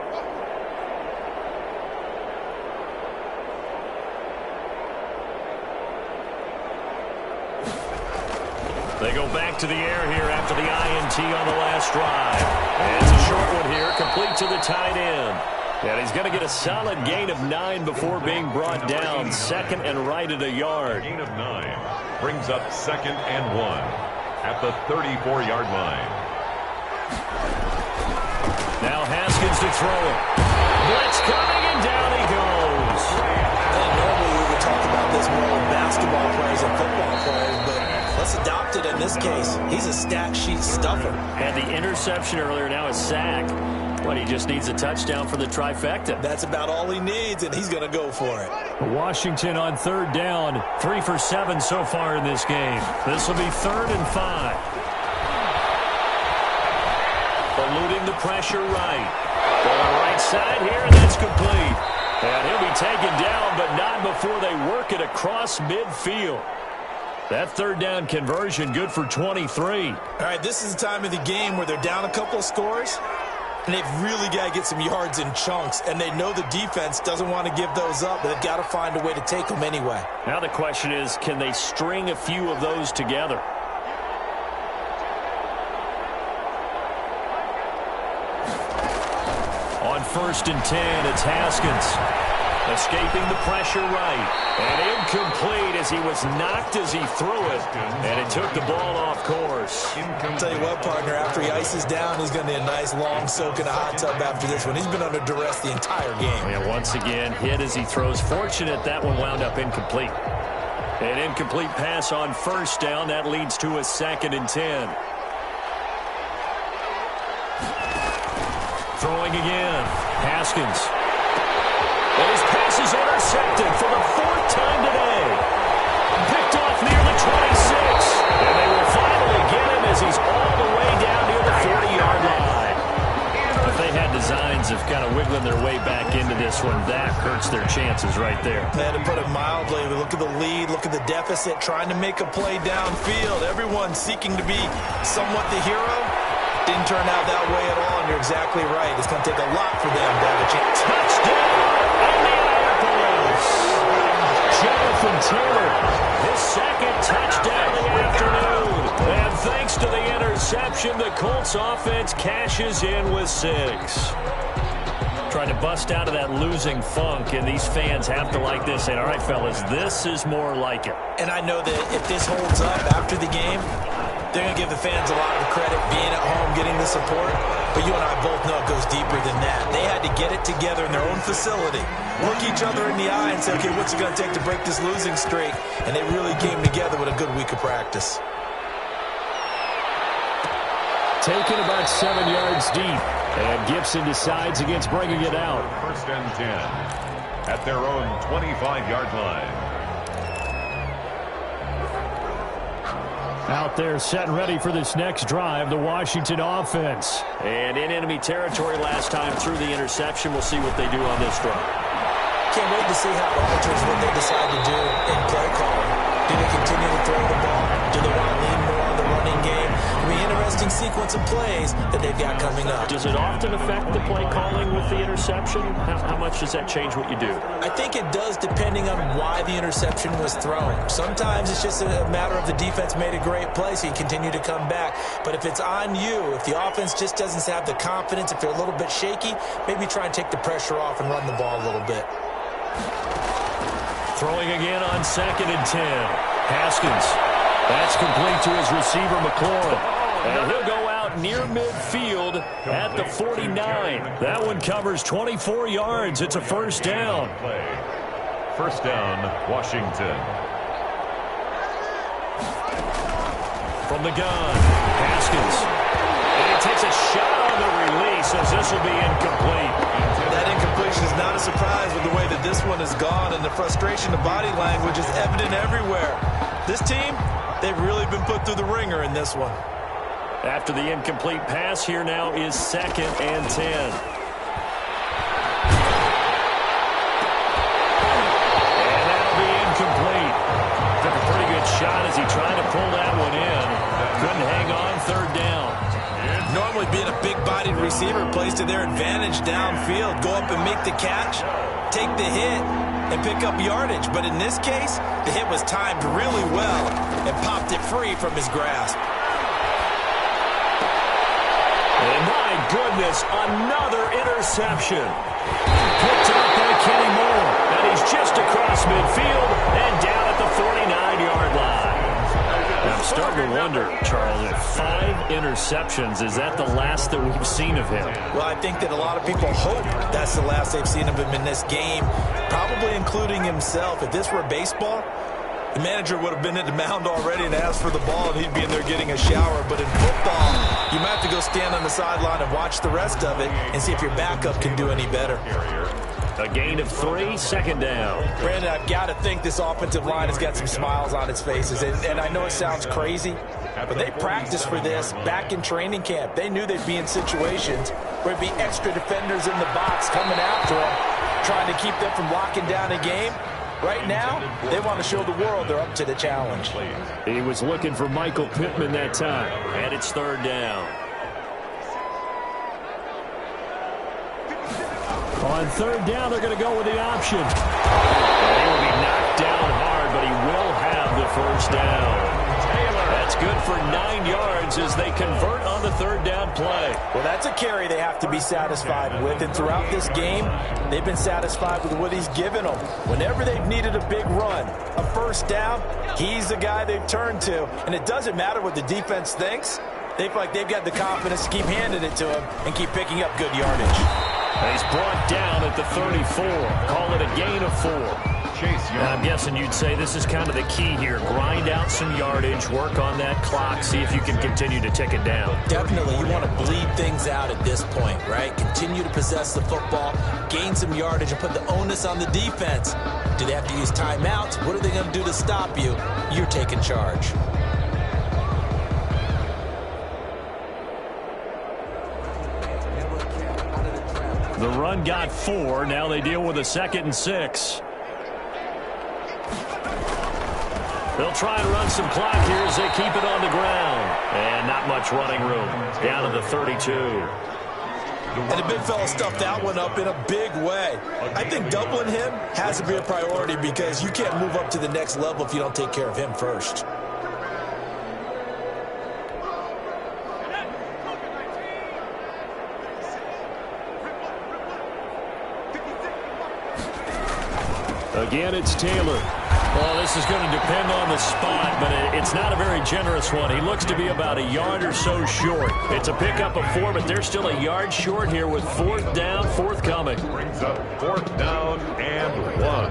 They go back to the air here after the INT on the last drive. And it's a short one here, complete to the tight end. And he's going to get a solid gain of 9 before being brought down. 2nd and right at a yard. Gain of 9 brings up 2nd and 1 at the 34-yard line. Now Haskins to throw it. Blitz coming, and down he goes. And normally we basketball players and football players, but let's adopt it in this case. He's a stat sheet stuffer. Had the interception earlier, now a sack. But he just needs a touchdown for the trifecta. That's about all he needs, and he's going to go for it. Washington on third down. 3 for 7 so far in this game. This will be 3rd and 5. Eluding the pressure right. On the right side here, and that's complete. And he'll be taken down, but not before they work it across midfield. That third down conversion good for 23. All right, this is the time of the game where they're down a couple of scores, and they've really got to get some yards in chunks, and they know the defense doesn't want to give those up, but they've got to find a way to take them anyway. Now the question is, can they string a few of those together? On 1st and 10, it's Haskins. Escaping the pressure right. And incomplete as he was knocked as he threw it. And it took the ball off course. I'll tell you what, partner, after he ices down, he's going to need a nice long soak in a hot tub after this one. He's been under duress the entire game. And once again, hit as he throws. Fortunate that one wound up incomplete. An incomplete pass on 1st down. That leads to a 2nd and 10. Throwing again. Haskins. And his pass is intercepted for the 4th time today. Picked off near the 26. And they will finally get him as he's all the way down near the 40-yard line. If they had designs of kind of wiggling their way back into this one, that hurts their chances right there. Man, to put it mildly, look at the lead, look at the deficit, trying to make a play downfield. Everyone seeking to be somewhat the hero. Didn't turn out that way at all, and you're exactly right. It's going to take a lot for them to have a chance. Touchdown, Indianapolis! Jonathan Taylor, his 2nd touchdown of the afternoon. And thanks to the interception, the Colts offense cashes in with 6. Trying to bust out of that losing funk, and these fans have to like this. And all right, fellas, this is more like it. And I know that if this holds up after the game, they're going to give the fans a lot of the credit being at home, getting the support. But you and I both know it goes deeper than that. They had to get it together in their own facility, look each other in the eye and say, okay, what's it going to take to break this losing streak? And they really came together with a good week of practice. Taken about 7 yards deep. And Gibson decides against bringing it out. 1st and 10 at their own 25-yard line. Out there set and ready for this next drive, the Washington offense. And in enemy territory last time through the interception. We'll see what they do on this drive. Can't wait to see how it alters what they decide to do in play calling. Do they continue to throw the ball? Do they want to lean more on the running game? It'll be an interesting sequence of plays that they've got coming up. Does it often affect the play calling with the interception? How much does that change what you do? I think it does, depending on why the interception was thrown. Sometimes it's just a matter of the defense made a great play, so you continue to come back. But if it's on you, if the offense just doesn't have the confidence, if they're a little bit shaky, maybe try and take the pressure off and run the ball a little bit. Throwing again on 2nd and 10. Haskins. That's complete to his receiver, McLaurin. And he'll go out near midfield at the 49. That one covers 24 yards. It's a 1st down. 1st down, Washington. From the gun, Haskins. And he takes a shot on the release as this will be incomplete. That incompletion is not a surprise with the way that this one has gone, and the frustration, the body language is evident everywhere. This team, they've really been put through the ringer in this one. After the incomplete pass, here now is 2nd and 10. And that'll be incomplete. Took a pretty good shot as he tried to pull that one in. Couldn't hang on, 3rd down. Normally being a big-bodied receiver plays to their advantage downfield. Go up and make the catch, take the hit, and pick up yardage. But in this case, the hit was timed really well and popped it free from his grasp. And my goodness, another interception. Picked up by Kenny Moore. And he's just across midfield and down at the 49-yard line. I'm starting to wonder, Charles, if 5 interceptions, is that the last that we've seen of him? Well, I think that a lot of people hope that's the last they've seen of him in this game, probably including himself. If this were baseball, The manager would have been at the mound already and asked for the ball, and he'd be in there getting a shower. But in football, you might have to go stand on the sideline and watch the rest of it and see if your backup can do any better. A gain of 3, second down. Brandon, I've got to think this offensive line has got some smiles on its faces. And I know it sounds crazy, but they practiced for this back in training camp. They knew they'd be in situations where there'd be extra defenders in the box coming after them, trying to keep them from locking down a game. Right now, they want to show the world they're up to the challenge. He was looking for Michael Pittman that time. And it's third down. On third down, they're going to go with the option. And he will be knocked down hard, but he will have the first down. That's good for 9 yards as they convert on the third down play. Well, that's a carry they have to be satisfied with. And throughout this game, they've been satisfied with what he's given them. Whenever they've needed a big run, a first down, he's the guy they've turned to. And it doesn't matter what the defense thinks. They feel like they've got the confidence to keep handing it to him and keep picking up good yardage. He's brought down at the 34. Call it a gain of 4. And I'm guessing you'd say this is kind of the key here. Grind out some yardage, work on that clock, see if you can continue to tick it down. Definitely, you want to bleed things out at this point, right? Continue to possess the football, gain some yardage, and put the onus on the defense. Do they have to use timeouts? What are they going to do to stop you? You're taking charge. The run got 4. Now they deal with a 2nd and 6. They'll try and run some clock here as they keep it on the ground. And not much running room. Down to the 32. And the big fella stuffed that one up in a big way. I think doubling him has to be a priority because you can't move up to the next level if you don't take care of him first. Again, it's Taylor. Well, this is going to depend on the spot, but it's not a very generous one. He looks to be about a yard or so short. It's a pickup of 4, but they're still a yard short here with 4th down, forthcoming. Brings up 4th down and 1.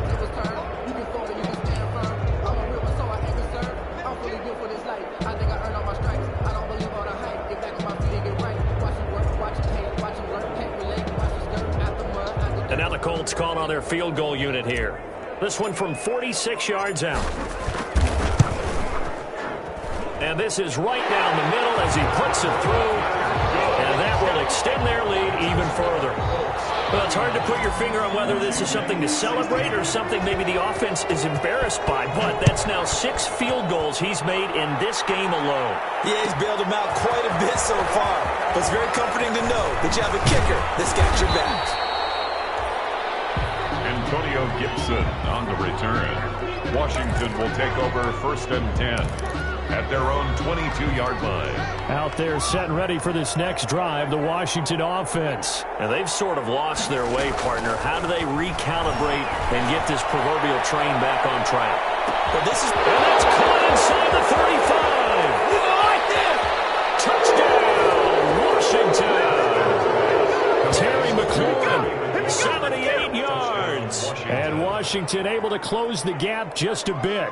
And now the Colts call on their field goal unit here. This one from 46 yards out. And this is right down the middle as he puts it through. And that will extend their lead even further. Well, it's hard to put your finger on whether this is something to celebrate or something maybe the offense is embarrassed by. But that's now 6 field goals he's made in this game alone. Yeah, he's bailed them out quite a bit so far. But it's very comforting to know that you have a kicker that's got your back. Antonio Gibson on the return. Washington will take over 1st and 10 at their own 22-yard line. Out there set and ready for this next drive, the Washington offense. And they've sort of lost their way, partner. How do they recalibrate and get this proverbial train back on track? Well, this is... And that's caught inside the 35. You like that? Touchdown, Washington. Terry McLaurin, 78 yards. And Washington able to close the gap just a bit.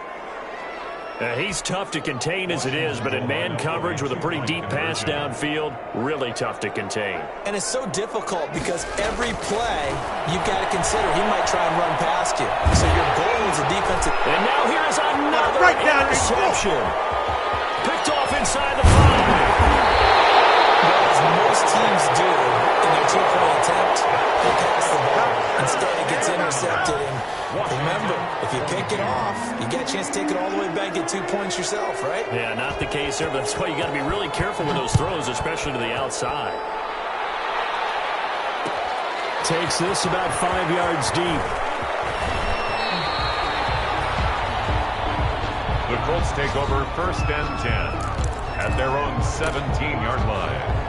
He's tough to contain as it is, but in man coverage with a pretty deep pass downfield, really tough to contain. And it's so difficult because every play you've got to consider he might try and run past you. So your goal is a defensive... And now here is another interception. Picked off inside the 5. As most teams do in their 2-point attempt, they pass the ball. Instead, it gets intercepted. And remember, if you pick it off, you get a chance to take it all the way back, get 2 points yourself, right? Yeah, not the case there, but that's why you got to be really careful with those throws, especially to the outside. Takes this about 5 yards deep. The Colts take over 1st and 10 at their own 17-yard line.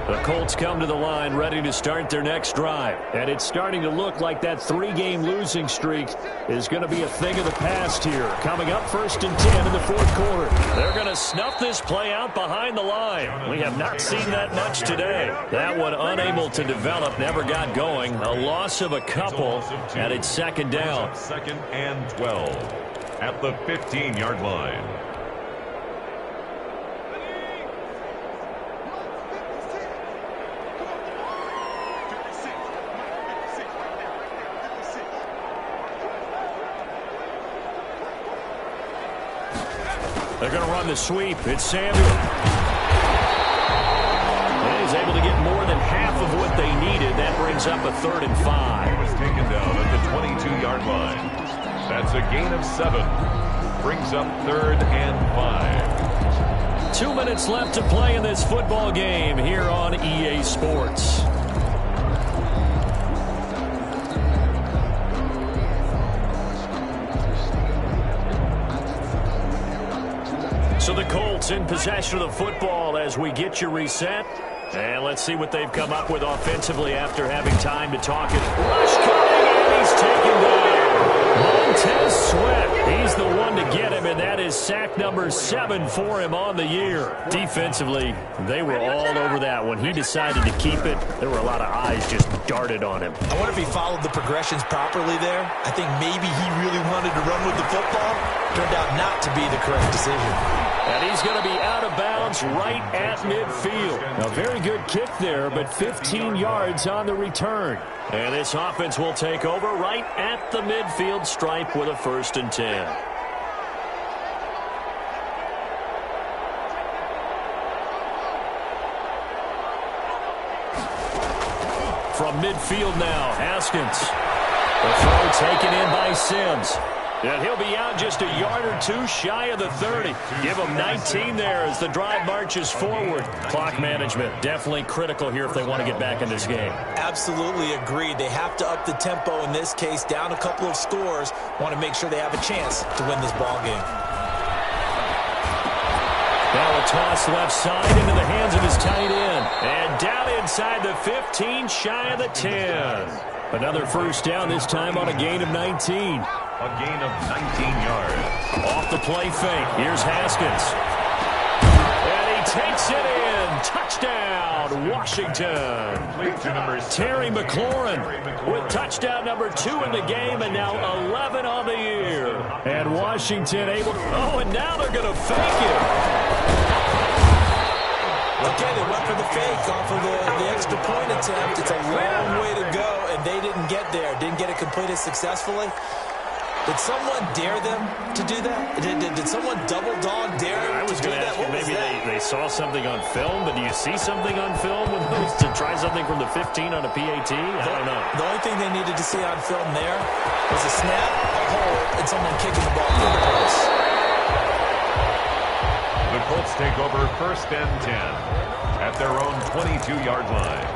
The Colts come to the line ready to start their next drive. And it's starting to look like that 3-game losing streak is going to be a thing of the past here. Coming up 1st and 10 in the 4th quarter. They're going to snuff this play out behind the line. We have not seen that much today. That one unable to develop, never got going. A loss of a couple, and it's 2nd down. 2nd and 12 at the 15-yard line. They're going to run the sweep. It's Samuel. And he's able to get more than half of what they needed. That brings up a 3rd and 5. He was taken down at the 22-yard line. That's a gain of 7. Brings up 3rd and 5. 2 minutes left to play in this football game here on EA Sports. So the Colts in possession of the football as we get you reset. And let's see what they've come up with offensively after having time to talk it. Rush coming, and he's taken down. Montez Sweat, he's the one to get him, and that is sack number 7 for him on the year. Defensively, they were all over that. When he decided to keep it, there were a lot of eyes just darted on him. I wonder if he followed the progressions properly there. I think maybe he really wanted to run with the football. Turned out not to be the correct decision. And he's going to be out of bounds right at midfield. A very good kick there, but 15 yards on the return. And this offense will take over right at the midfield stripe with a 1st and 10. From midfield now, Haskins. The throw taken in by Sims. And he'll be out just a yard or 2 shy of the 30. Give him 19 there as the drive marches forward. Clock management definitely critical here if they want to get back in this game. Absolutely agreed. They have to up the tempo in this case, down a couple of scores. Want to make sure they have a chance to win this ball game. Now a toss left side into the hands of his tight end. And down inside the 15, shy of the 10. Another 1st down, this time on a gain of 19. A gain of 19 yards. Off the play fake. Here's Haskins. And he takes it in. Touchdown, Washington. Terry McLaurin with touchdown number 2 in the game, and now 11 on the year. And Washington able to... Oh, and now they're going to fake it. Okay, they went for the fake off of the extra point attempt. It's a long way to go, and they didn't get there. Didn't get it completed successfully. Did someone dare them to do that? Did someone double dog dare them to do that? What was that? Maybe they saw something on film, but do you see something on film with those to try something from the 15 on a PAT? I don't know. The only thing they needed to see on film there was a snap, a hold, and someone kicking the ball through the post. The Colts take over 1st and 10 at their own 22-yard line.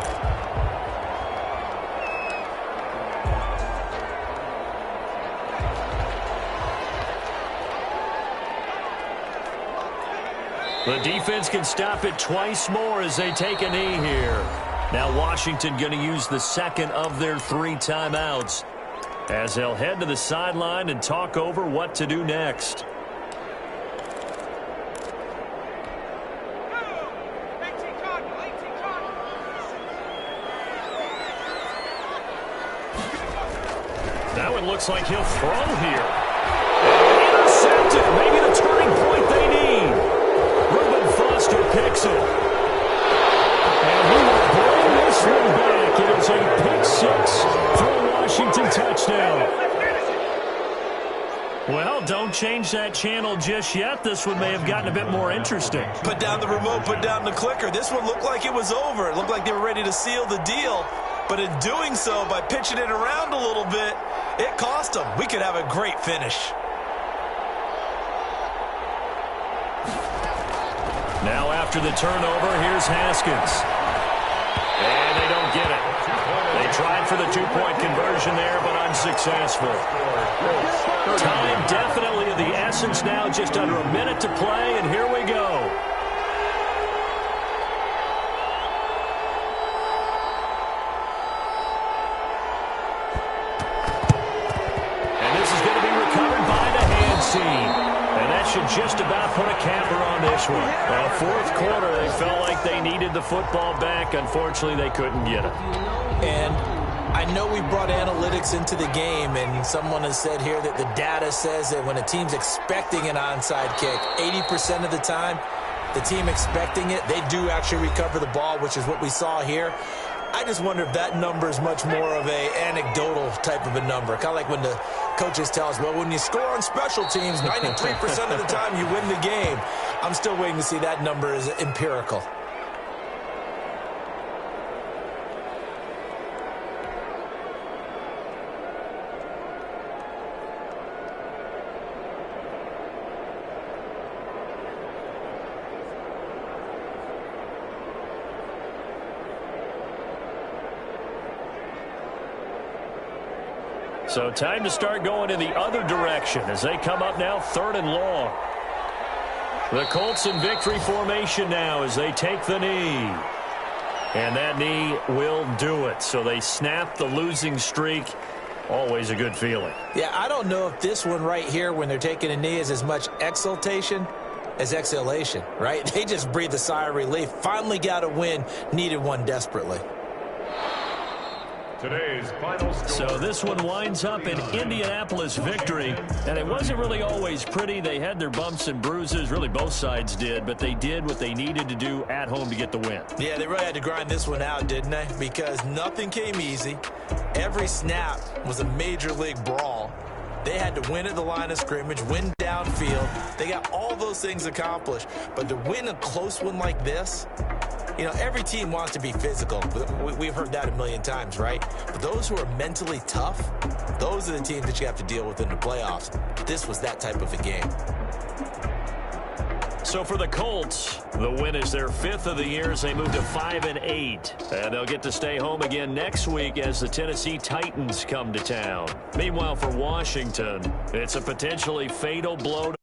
The defense can stop it twice more as they take a knee here. Now Washington going to use the 2nd of their 3 timeouts as they'll head to the sideline and talk over what to do next. That one looks like he'll throw here. Intercepted. Maybe the turning point they need. Picks it. And he will bring this one back. It is a pick 6 for a Washington touchdown. Well, don't change that channel just yet. This one may have gotten a bit more interesting. Put down the remote, put down the clicker. This one looked like it was over. It looked like they were ready to seal the deal. But in doing so, by pitching it around a little bit, it cost them. We could have a great finish. Now after the turnover, here's Haskins. And they don't get it. They tried for the 2-point conversion there, but unsuccessful. Time definitely of the essence now, just under a minute to play, and here we go. this one. Well, fourth quarter, they felt like they needed the football back. Unfortunately, they couldn't get it. And I know we brought analytics into the game, and someone has said here that the data says that when a team's expecting an onside kick, 80% of the time, the team expecting it, they do actually recover the ball, which is what we saw here. I just wonder if that number is much more of a anecdotal type of a number. Kind of like when the coaches tell us, well, when you score on special teams, 93% of the time you win the game. I'm still waiting to see that number is empirical. So time to start going in the other direction as they come up now 3rd and long. The Colts in victory formation now as they take the knee. And that knee will do it. So they snap the losing streak. Always a good feeling. Yeah, I don't know if this one right here when they're taking a knee is as much exultation as exhalation, right? They just breathe a sigh of relief. Finally got a win. Needed one desperately. Today's final score. So this one winds up an Indianapolis victory, and it wasn't really always pretty. They had their bumps and bruises, really both sides did, but they did what they needed to do at home to get the win. Yeah, they really had to grind this one out, didn't they? Because nothing came easy. Every snap was a major league brawl. They had to win at the line of scrimmage, win downfield. They got all those things accomplished, but to win a close one like this, you know, every team wants to be physical. We've heard that a million times, right? But those who are mentally tough, those are the teams that you have to deal with in the playoffs. This was that type of a game. So for the Colts, the win is their 5th of the year as they move to 5-8. And they'll get to stay home again next week as the Tennessee Titans come to town. Meanwhile, for Washington, it's a potentially fatal blow